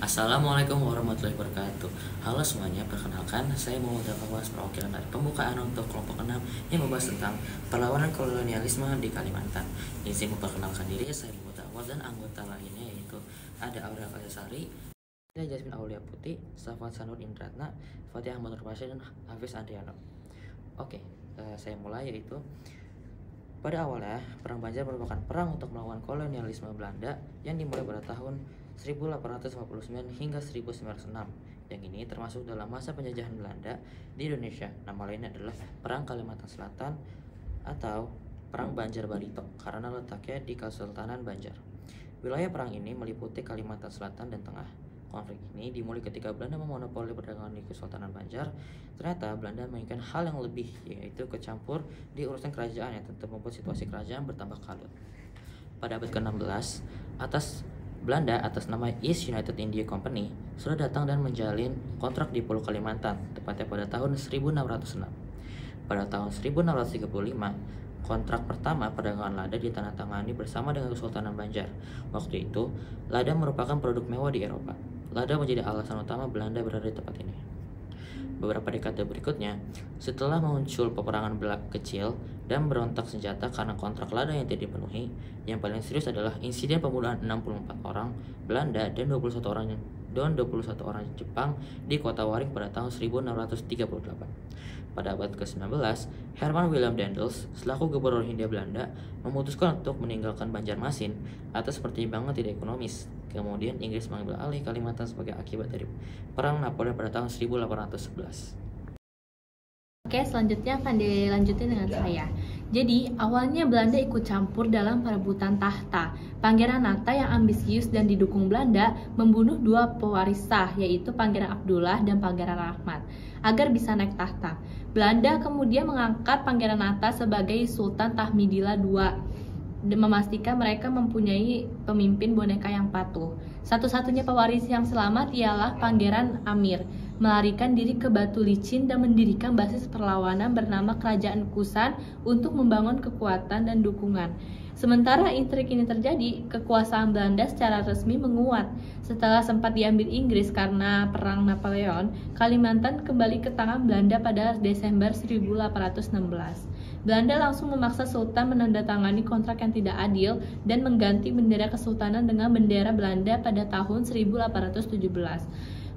Assalamualaikum warahmatullahi wabarakatuh. Halo semuanya, perkenalkan saya Muhammad Fawas, perwakilan dari pembukaan untuk kelompok 6 yang membahas tentang perlawanan kolonialisme di Kalimantan. Izin memperkenalkan diri, saya Muhammad Fawas dan anggota lainnya yaitu ada Aurel Kalisari, ada Jasmine Aulia Putih, Safwan Sanur Indratna, Fatih Ahmad Nurfasyah, dan Hafiz Andriano. Saya mulai yaitu pada awalnya, Perang Banjar merupakan perang untuk melawan kolonialisme Belanda yang dimulai pada tahun 1859 hingga 1906. Yang ini termasuk dalam masa penjajahan Belanda di Indonesia. Nama lainnya adalah Perang Kalimantan Selatan atau Perang Banjar Barito karena letaknya di Kesultanan Banjar. Wilayah perang ini meliputi Kalimantan Selatan dan Tengah. Konflik ini dimulai ketika Belanda memonopoli perdagangan di Kesultanan Banjar. Ternyata Belanda menginginkan hal yang lebih, yaitu kecampur di urusan kerajaan yang tentu membuat situasi kerajaan bertambah kalut. Pada abad ke-16, Belanda atas nama East United India Company sudah datang dan menjalin kontrak di Pulau Kalimantan, tepatnya pada tahun 1606. Pada tahun 1635, kontrak pertama perdagangan lada ditandatangani bersama dengan Kesultanan Banjar. Waktu itu, lada merupakan produk mewah di Eropa. Lada menjadi alasan utama Belanda berada di tempat ini. Beberapa dekade berikutnya, setelah muncul peperangan kecil dan berontak senjata karena kontrak lada yang tidak dipenuhi, yang paling serius adalah insiden pembunuhan 64 orang Belanda dan 21 orang Jepang di kota Waring pada tahun 1638. Pada abad ke-19, Herman Willem Daendels selaku gubernur Hindia Belanda memutuskan untuk meninggalkan Banjarmasin atas pertimbangan tidak ekonomis. Kemudian Inggris mengambil alih Kalimantan sebagai akibat dari Perang Napoleon pada tahun 1811. Oke, selanjutnya akan dilanjutin dengan saya. Jadi, awalnya Belanda ikut campur dalam perebutan tahta. Pangeran Nata yang ambisius dan didukung Belanda membunuh dua pewaris sah, yaitu Pangeran Abdullah dan Pangeran Ahmad, agar bisa naik tahta. Belanda kemudian mengangkat Pangeran Nata sebagai Sultan Tahmidillah II dan memastikan mereka mempunyai pemimpin boneka yang patuh. Satu-satunya pewaris yang selamat ialah Pangeran Amir, melarikan diri ke Batu Licin dan mendirikan basis perlawanan bernama Kerajaan Kusan untuk membangun kekuatan dan dukungan. Sementara intrik ini terjadi, kekuasaan Belanda secara resmi menguat. Setelah sempat diambil Inggris karena Perang Napoleon, Kalimantan kembali ke tangan Belanda pada Desember 1816. Belanda langsung memaksa Sultan menandatangani kontrak yang tidak adil dan mengganti bendera kesultanan dengan bendera Belanda pada tahun 1817,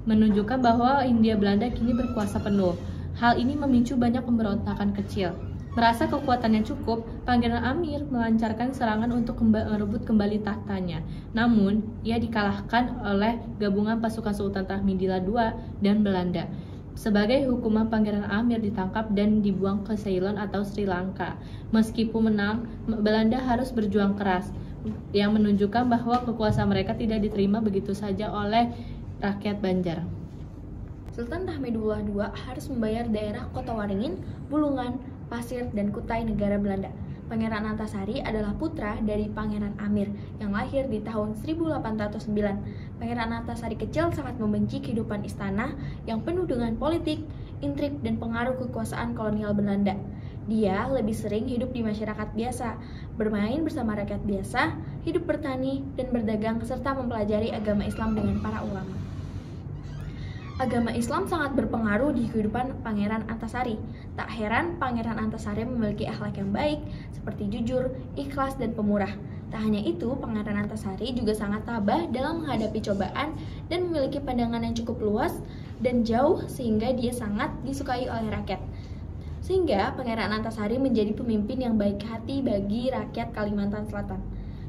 menunjukkan bahwa Hindia Belanda kini berkuasa penuh. Hal ini memicu banyak pemberontakan kecil. Merasa kekuatannya cukup, Pangeran Amir melancarkan serangan untuk merebut kembali tahtanya. Namun, ia dikalahkan oleh gabungan pasukan Sultan Tahmidillah II dan Belanda. Sebagai hukuman, Pangeran Amir ditangkap dan dibuang ke Ceylon atau Sri Lanka. Meskipun menang, Belanda harus berjuang keras, yang menunjukkan bahwa kekuasaan mereka tidak diterima begitu saja oleh rakyat Banjar. Sultan Tahmidullah II harus membayar daerah Kota Waringin, Bulungan, Pasir, dan Kutai negara Belanda. Pangeran Antasari adalah putra dari Pangeran Amir yang lahir di tahun 1809. Pangeran Antasari kecil sangat membenci kehidupan istana yang penuh dengan politik, intrik, dan pengaruh kekuasaan kolonial Belanda. Dia lebih sering hidup di masyarakat biasa, bermain bersama rakyat biasa, hidup bertani, dan berdagang, serta mempelajari agama Islam dengan para ulama. Agama Islam sangat berpengaruh di kehidupan Pangeran Antasari. Tak heran Pangeran Antasari memiliki akhlak yang baik, seperti jujur, ikhlas, dan pemurah. Tak hanya itu, Pangeran Antasari juga sangat tabah dalam menghadapi cobaan dan memiliki pandangan yang cukup luas dan jauh sehingga dia sangat disukai oleh rakyat. Sehingga Pangeran Antasari menjadi pemimpin yang baik hati bagi rakyat Kalimantan Selatan.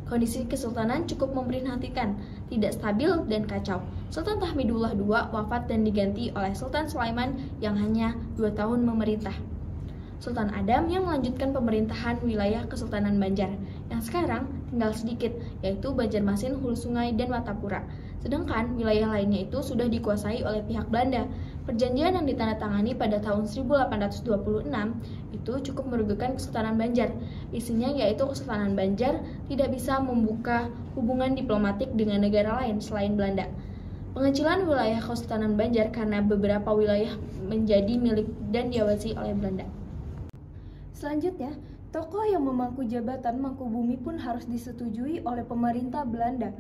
Kondisi kesultanan cukup memprihatinkan, tidak stabil dan kacau. Sultan Tahmidullah II wafat dan diganti oleh Sultan Sulaiman yang hanya 2 tahun memerintah. Sultan Adam yang melanjutkan pemerintahan wilayah Kesultanan Banjar, yang sekarang tinggal sedikit, yaitu Banjarmasin, Hulu Sungai, dan Watapura. Sedangkan wilayah lainnya itu sudah dikuasai oleh pihak Belanda. Perjanjian yang ditandatangani pada tahun 1826 itu cukup merugikan Kesultanan Banjar. Isinya yaitu Kesultanan Banjar tidak bisa membuka hubungan diplomatik dengan negara lain selain Belanda. Pengecilan wilayah Kesultanan Banjar karena beberapa wilayah menjadi milik dan diawasi oleh Belanda. Selanjutnya, tokoh yang memangku jabatan Mangkubumi pun harus disetujui oleh pemerintah Belanda.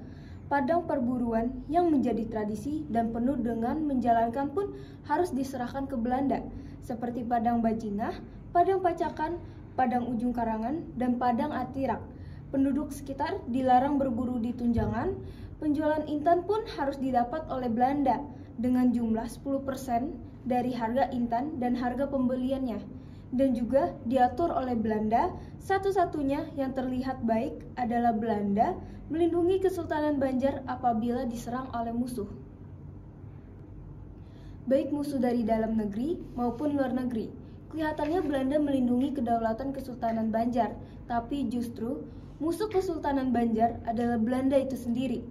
Padang perburuan yang menjadi tradisi dan penuh dengan menjalankan pun harus diserahkan ke Belanda, seperti Padang Bajingah, Padang Pacakan, Padang Ujung Karangan, dan Padang Atirak. Penduduk sekitar dilarang berburu di tunjangan, penjualan intan pun harus didapat oleh Belanda dengan jumlah 10% dari harga intan dan harga pembeliannya. Dan juga diatur oleh Belanda, satu-satunya yang terlihat baik adalah Belanda melindungi Kesultanan Banjar apabila diserang oleh musuh. Baik musuh dari dalam negeri maupun luar negeri. Kelihatannya Belanda melindungi kedaulatan Kesultanan Banjar, tapi justru musuh Kesultanan Banjar adalah Belanda itu sendiri.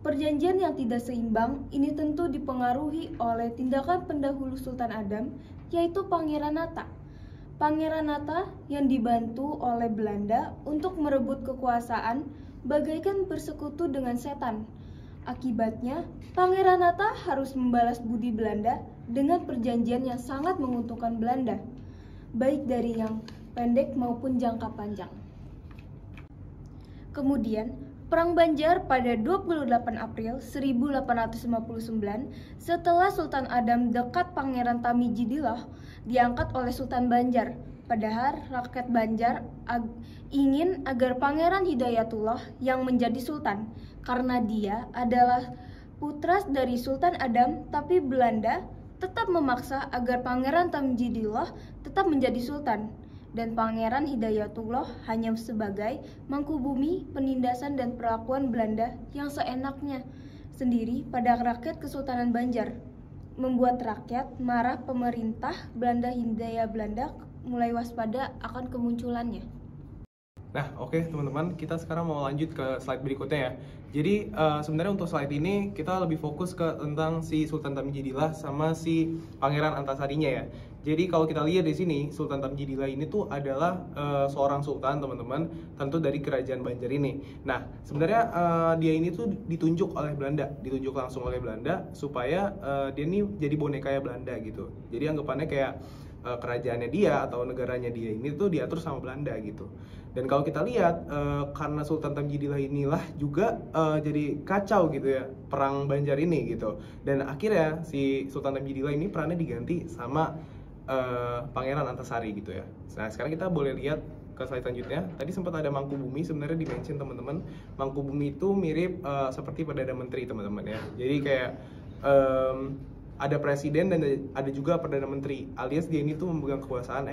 Perjanjian yang tidak seimbang ini tentu dipengaruhi oleh tindakan pendahulu Sultan Adam, yaitu Pangeran Nata. Pangeran Nata yang dibantu oleh Belanda untuk merebut kekuasaan bagaikan bersekutu dengan setan. Akibatnya, Pangeran Nata harus membalas budi Belanda dengan perjanjian yang sangat menguntungkan Belanda, baik dari yang pendek maupun jangka panjang. Kemudian, Perang Banjar pada 28 April 1859, setelah Sultan Adam dekat Pangeran Tamijidillah, diangkat oleh Sultan Banjar. Padahal rakyat Banjar ingin agar Pangeran Hidayatullah yang menjadi sultan, karena dia adalah putra dari Sultan Adam, tapi Belanda tetap memaksa agar Pangeran Tamijidillah tetap menjadi sultan. Dan Pangeran Hidayatullah hanya sebagai mangkubumi penindasan dan perlakuan Belanda yang seenaknya sendiri pada rakyat Kesultanan Banjar, membuat rakyat marah. Pemerintah Belanda Hindia Belanda mulai waspada akan kemunculannya. Nah, oke teman-teman, kita sekarang mau lanjut ke slide berikutnya ya. Jadi sebenarnya untuk slide ini kita lebih fokus ke tentang si Sultan Tamjidillah sama si Pangeran Antasarinya ya. Jadi kalau kita lihat di sini, Sultan Tamjidillah ini tuh adalah seorang sultan teman-teman, tentu dari kerajaan Banjar ini. Nah, sebenarnya dia ini tuh ditunjuk oleh Belanda, ditunjuk langsung oleh Belanda supaya dia ini jadi boneka Belanda gitu. Jadi anggapannya kayak kerajaannya dia atau negaranya dia ini tuh diatur sama Belanda gitu. Dan kalau kita lihat karena Sultan Tamjidillah inilah juga jadi kacau gitu ya perang Banjar ini gitu. Dan akhirnya si Sultan Tamjidillah ini perannya diganti sama Pangeran Antasari gitu ya. Nah sekarang kita boleh lihat ke slide selanjutnya. Tadi sempat ada Mangkubumi, sebenarnya di-mention teman-teman. Mangkubumi itu mirip seperti Perdana Menteri teman-teman ya. Jadi kayak ada presiden dan ada juga perdana menteri, alias dia ini tuh memegang kekuasaan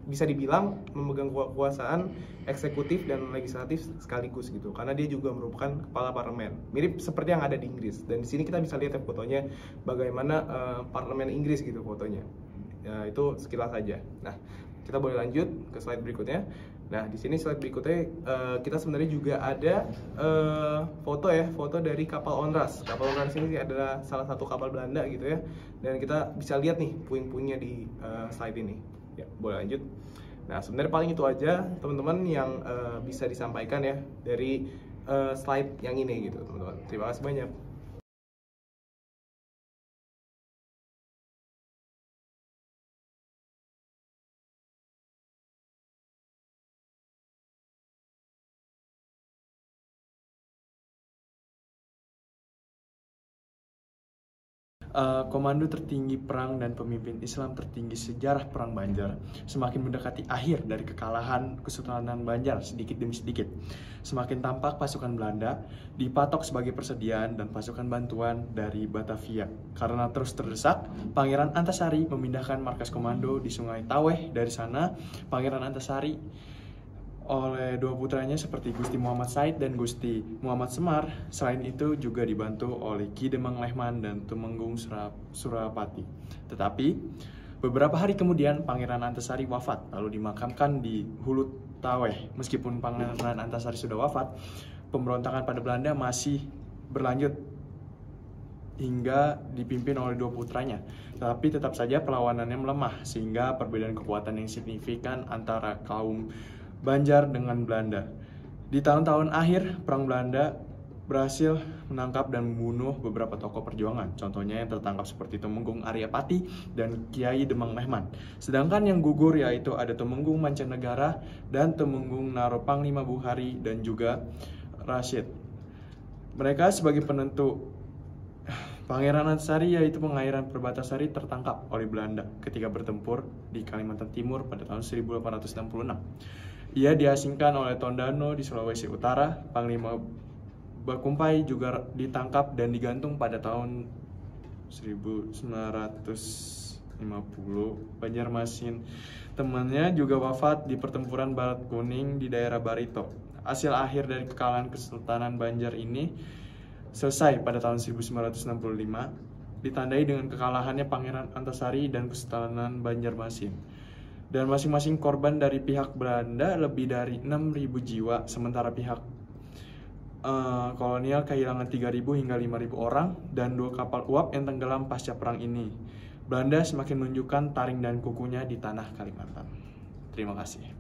bisa dibilang memegang kekuasaan eksekutif dan legislatif sekaligus gitu, karena dia juga merupakan kepala parlemen, mirip seperti yang ada di Inggris. Dan di sini kita bisa lihat ya fotonya bagaimana parlemen Inggris gitu fotonya. Ya, itu sekilas saja. Nah, kita boleh lanjut ke slide berikutnya. Nah, di sini slide berikutnya kita sebenarnya juga ada foto dari kapal Onras. Kapal Onras ini adalah salah satu kapal Belanda gitu ya. Dan kita bisa lihat nih puing-puingnya di slide ini. Ya, boleh lanjut. Nah, sebenarnya paling itu aja teman-teman yang bisa disampaikan ya dari slide yang ini gitu, teman-teman. Terima kasih banyak. Komando tertinggi perang dan pemimpin Islam tertinggi sejarah Perang Banjar semakin mendekati akhir dari kekalahan Kesultanan Banjar sedikit demi sedikit. Semakin tampak pasukan Belanda dipatok sebagai persediaan dan pasukan bantuan dari Batavia. Karena terus terdesak, Pangeran Antasari memindahkan markas komando di Sungai Taweh. Dari sana, Pangeran Antasari oleh dua putranya seperti Gusti Muhammad Said dan Gusti Muhammad Semar. Selain itu juga dibantu oleh Ki Demang Lehman dan Tumenggung Surapati. Tetapi beberapa hari kemudian Pangeran Antasari wafat lalu dimakamkan di Hulu Taweh. Meskipun Pangeran Antasari sudah wafat, pemberontakan pada Belanda masih berlanjut hingga dipimpin oleh dua putranya. Tapi tetap saja perlawanannya melemah sehingga perbedaan kekuatan yang signifikan antara kaum Banjar dengan Belanda. Di tahun-tahun akhir, Perang Belanda berhasil menangkap dan membunuh beberapa tokoh perjuangan. Contohnya yang tertangkap seperti Tumenggung Aryapati dan Kiai Demang Lehman. Sedangkan yang gugur yaitu ada Tumenggung Mancanegara dan Tumenggung Naro Panglima Buhari dan juga Rashid. Mereka sebagai penentu Pangeran Antasari, yaitu pengairan Perbatasari, tertangkap oleh Belanda ketika bertempur di Kalimantan Timur pada tahun 1866. Ia diasingkan oleh Tondano di Sulawesi Utara. Panglima Bakumpai juga ditangkap dan digantung pada tahun 1950. Banjarmasin, temannya juga wafat di pertempuran Barat Kuning di daerah Barito. Hasil akhir dari kekalahan Kesultanan Banjar ini selesai pada tahun 1965, ditandai dengan kekalahannya Pangeran Antasari dan Kesultanan Banjarmasin. Dan masing-masing korban dari pihak Belanda lebih dari 6.000 jiwa, sementara pihak kolonial kehilangan 3.000 hingga 5.000 orang dan 2 kapal uap yang tenggelam pasca perang ini. Belanda semakin menunjukkan taring dan kukunya di tanah Kalimantan. Terima kasih.